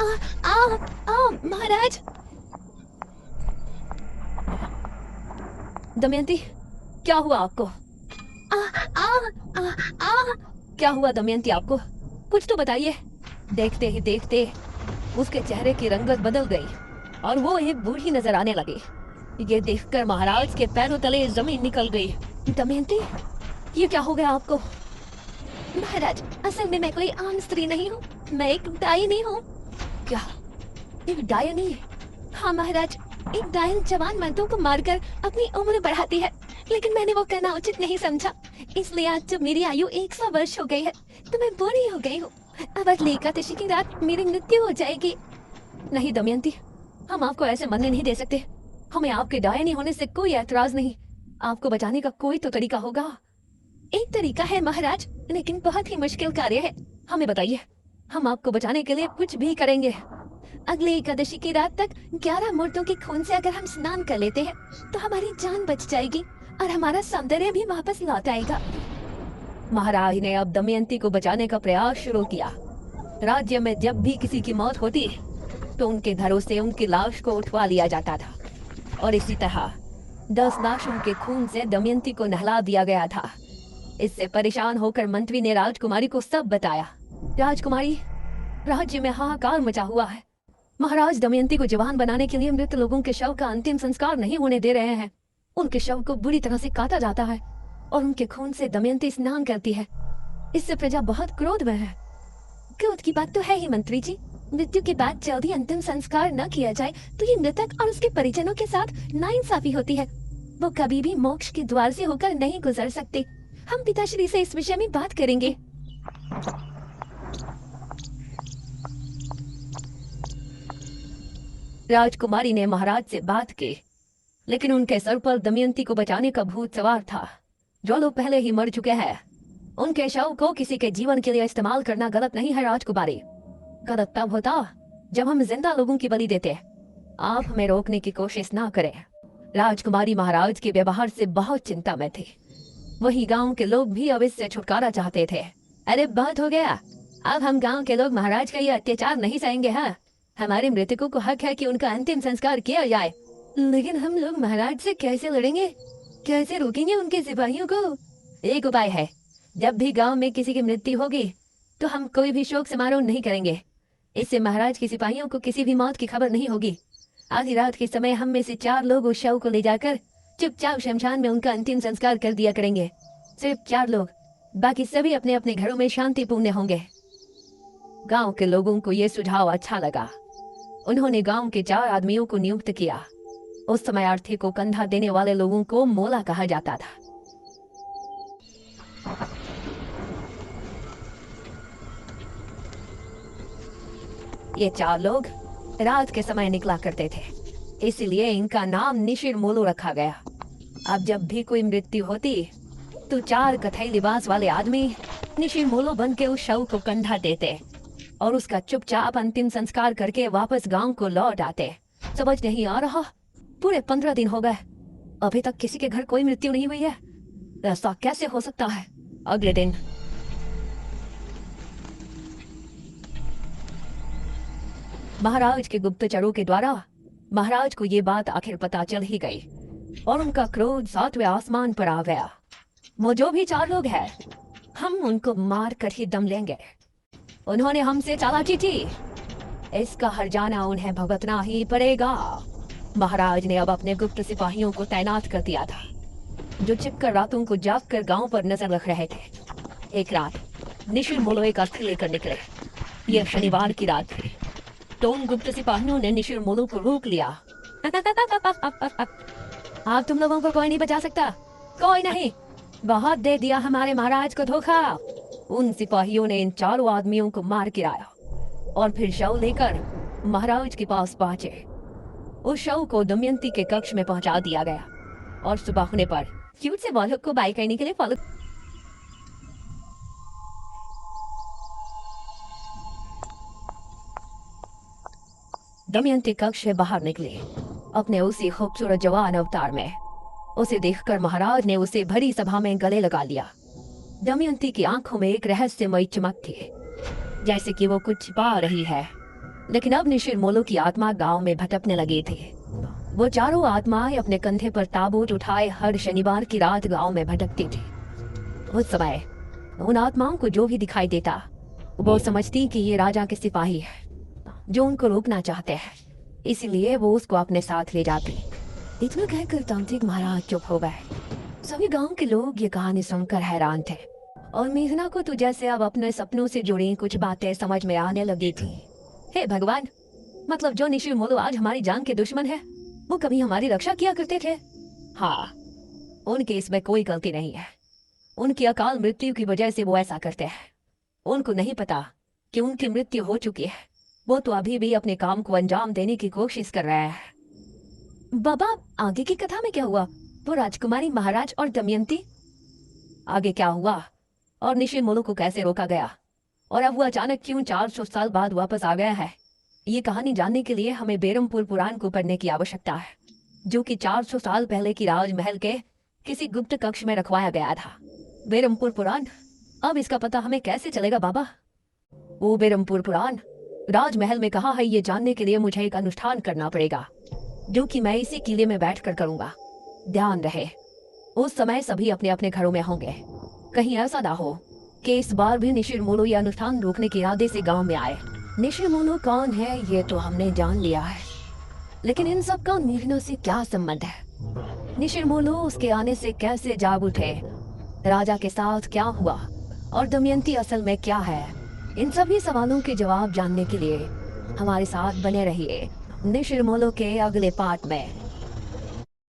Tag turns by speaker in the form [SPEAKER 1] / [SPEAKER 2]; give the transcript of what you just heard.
[SPEAKER 1] आ, आ, महाराज।
[SPEAKER 2] दमयंती, क्या हुआ आपको?
[SPEAKER 1] आ, आ, आ, आ,
[SPEAKER 2] क्या हुआ दमयंती आपको? कुछ तो बताइए। देखते ही देखते उसके चेहरे की रंगत बदल गई और वो एक बूढ़ी नजर आने लगी। ये देखकर महाराज के पैरों तले जमीन निकल गई। दमयंती, ये क्या हो गया आपको?
[SPEAKER 1] महाराज, असल में मैं कोई आम स्त्री नहीं हूँ, मैं एक डायनी हूँ।
[SPEAKER 2] क्या? एक डायनी?
[SPEAKER 1] हाँ महाराज, एक डायन जवान मर्दों को मारकर अपनी उम्र बढ़ाती है, लेकिन मैंने वो करना उचित नहीं समझा, इसलिए आज जब मेरी आयु 100 वर्ष हो गई है तो मैं बूढ़ी हो गई हूँ। अब अगली एकादशी की रात मेरी मृत्यु हो जाएगी।
[SPEAKER 2] नहीं दमयंती, हम आपको ऐसे मरने नहीं दे सकते। हमें आपके डायनी होने से कोई ऐतराज नहीं। आपको बचाने का कोई तो तरीका होगा।
[SPEAKER 1] एक तरीका है महाराज, लेकिन बहुत ही मुश्किल कार्य है।
[SPEAKER 2] हमें बताइए, हम आपको बचाने के लिए कुछ भी करेंगे।
[SPEAKER 1] अगली एकादशी की रात तक 11 मूर्तों के खून से अगर हम स्नान कर लेते हैं तो हमारी जान बच जाएगी और हमारा सौंदर्य भी वापस लौट आएगा।
[SPEAKER 2] महाराज ने अब दमयंती को बचाने का प्रयास शुरू किया। राज्य में जब भी किसी की मौत होती तो उनके घरों से उनकी लाश को उठवा लिया जाता था और इसी तरह 10 लाशों के खून से दमयंती को नहला दिया गया था। इससे परेशान होकर मंत्री ने राजकुमारी को सब बताया। राजकुमारी, राज्य में हाहाकार मचा हुआ है। महाराज दमयंती को जवान बनाने के लिए मृत लोगों के शव का अंतिम संस्कार नहीं होने दे रहे हैं। उनके शव को बुरी तरह से काटा जाता है और उनके खून से दमयंती स्नान करती है। इससे प्रजा बहुत क्रोध में है।
[SPEAKER 1] क्रोध की बात तो है ही मंत्री जी। मृत्यु के बाद जल्दी अंतिम संस्कार न किया जाए तो ये मृतक और उसके परिजनों के साथ नाइंसाफी होती है। वो कभी भी मोक्ष के द्वार से होकर नहीं गुजर सकते। हम पिताश्री से इस विषय में बात करेंगे।
[SPEAKER 2] राजकुमारी ने महाराज से बात की, लेकिन उनके सर पर दमयंती को बचाने का भूत सवार था। जो लोग पहले ही मर चुके हैं, उनके शव को किसी के जीवन के लिए इस्तेमाल करना गलत नहीं है राजकुमारी। गलत तब होता जब हम जिंदा लोगों की बलि देते। आप हमें रोकने की कोशिश ना करें। राजकुमारी महाराज के व्यवहार से बहुत चिंता में थी। वही गांव के लोग भी अब इससे छुटकारा चाहते थे। अरे बहुत हो गया, अब हम गांव के लोग महाराज का ये अत्याचार नहीं सहेंगे। हाँ, हमारे मृतकों को हक है कि उनका अंतिम संस्कार किया जाए। लेकिन हम लोग महाराज से कैसे लड़ेंगे? कैसे रोकेंगे उनके सिपाहियों को? एक उपाय है। जब भी गांव में किसी की मृत्यु होगी तो हम कोई भी शोक समारोह नहीं करेंगे। इससे महाराज के सिपाहियों को किसी भी मौत की खबर नहीं होगी। आधी रात के समय हम में से 4 लोग उस शव को ले जाकर चुपचाप शमशान में उनका अंतिम संस्कार कर दिया करेंगे। सिर्फ 4 लोग, बाकी सभी अपने अपने घरों में शांतिपूर्ण होंगे। गांव के लोगों को यह सुझाव अच्छा लगा। उन्होंने गांव के 4 आदमियों को नियुक्त किया। उस समय अर्थी को कंधा देने वाले लोगों को मोला कहा जाता था। ये 4 लोग रात के समय निकला करते थे, इसलिए इनका नाम निशिर मोलो रखा गया। अब जब भी कोई मृत्यु होती तो 4 कथई लिबास वाले आदमी निशिर मोलो बन के उस शव को कंधा देते और उसका चुपचाप अंतिम संस्कार करके वापस गांव को लौट आते। समझ नहीं आ रहा? पूरे 15 दिन हो गए, अभी तक किसी के घर कोई मृत्यु नहीं हुई है। ऐसा कैसे हो सकता है? अगले दिन महाराज के गुप्तचरों के द्वारा महाराज को ये बात आखिर पता चल ही गई और उनका क्रोध 7वें आसमान पर आ गया। वो जो भी 4 लोग हैं, हम उनको मार कर ही दम लेंगे। उन्होंने हमसे चालाकी की, इसका हर्जाना उन्हें भुगतना ही पड़ेगा। महाराज ने अब अपने गुप्त सिपाहियों को तैनात कर दिया था, जो छिपकर रातों को जागकर गांव पर नजर रख रहे थे। एक रात निशिर मोलो एक अर्थी लेकर निकले। यह शनिवार की रात थी, तो उन गुप्त सिपाहियों ने निशिर मोलो को रोक लिया। आप तुम लोगों को कोई नहीं बचा सकता, कोई नहीं। बहुत दे दिया हमारे महाराज को धोखा। उन सिपाहियों ने इन 4 आदमियों को मार गिराया और फिर शव लेकर महाराज के पास पहुंचे। उस शव को दमयंती के कक्ष में पहुंचा दिया गया और सुबह होने पर क्यूट से बालक को बाई करने के लिए फॉलो। दमयंती कक्ष से बाहर निकली अपने उसी खूबसूरत जवान अवतार में। उसे देखकर महाराज ने उसे भरी सभा में गले लगा लिया। दमयंती की आंखों में एक रहस्यमयी चमक थी, जैसे कि वो कुछ छिपा रही है। लेकिन अब निशिरमोलो की आत्मा गांव में भटकने लगी थी। वो चारों आत्माएं अपने कंधे पर ताबूत उठाए हर शनिवार की रात गांव में भटकती थी। उस समय उन आत्माओं को जो भी दिखाई देता वो समझती कि ये राजा के सिपाही है जो उनको रोकना चाहते हैं, इसलिए वो उसको अपने साथ ले जाती। इतना कहकर तांत्रिक महाराज चुप हो गए। सभी गांव के लोग ये कहानी सुनकर हैरान थे और मेघना को तो जैसे अब अपने सपनों से जुड़ी कुछ बातें समझ में आने लगी थी। हे भगवान, मतलब जो निशिरमोलो आज हमारी जान के दुश्मन है वो कभी हमारी रक्षा किया करते थे। हाँ, उनके इसमें कोई गलती नहीं है। उनकी अकाल मृत्यु की वजह से वो ऐसा करते हैं। उनको नहीं पता कि उनकी मृत्यु हो चुकी है। वो तो अभी भी अपने काम को अंजाम देने की कोशिश कर रहे हैं।
[SPEAKER 1] बाबा, आगे की कथा में क्या हुआ? वो राजकुमारी, महाराज और दमयंती?
[SPEAKER 2] आगे क्या हुआ और निशिरमोलो को कैसे रोका गया और अब वो अचानक क्यों 400 साल बाद वापस आ गया है, ये कहानी जानने के लिए हमें बेरमपुर पुराण को पढ़ने की आवश्यकता है, जो कि 400 साल पहले की राजमहल के किसी गुप्त कक्ष में रखवाया गया था। बेरमपुर पुराण, अब इसका पता हमें कैसे चलेगा बाबा? वो बेरमपुर पुराण राजमहल में कहाँ है, ये जानने के लिए मुझे एक अनुष्ठान करना पड़ेगा, जो कि मैं इसी किले में बैठकर करूंगा। ध्यान रहे, उस समय सभी अपने अपने घरों में होंगे। कहीं ऐसा ना हो कि इस बार भी निशिरमोलो ये अनुष्ठान रोकने के इरादे से गांव में आए। निशिरमोलो कौन है ये तो हमने जान लिया है, लेकिन इन सब का मेघना से क्या संबंध है? निशिरमोलो उसके आने से कैसे जाग उठे, राजा के साथ क्या हुआ और दमयंती असल में क्या है? इन सभी सवालों के जवाब जानने के लिए हमारे साथ बने रहिए निशिरमोलो के अगले पार्ट में।